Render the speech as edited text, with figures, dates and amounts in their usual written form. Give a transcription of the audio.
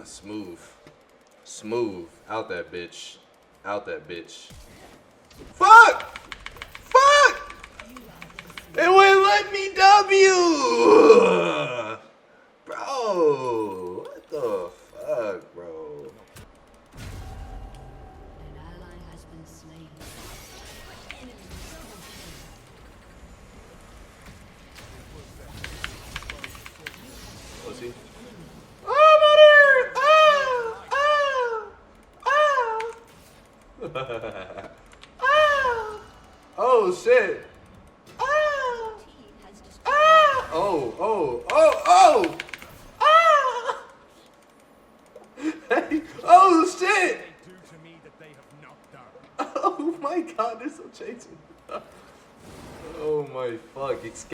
Smooth. Smooth. Out that bitch. Out that bitch. Fuck! Fuck! It wouldn't let me W! Bro! What the fuck, bro? An ally has been slain. What's he? Oh, mother! Oh, shit! Oh, oh, oh, oh!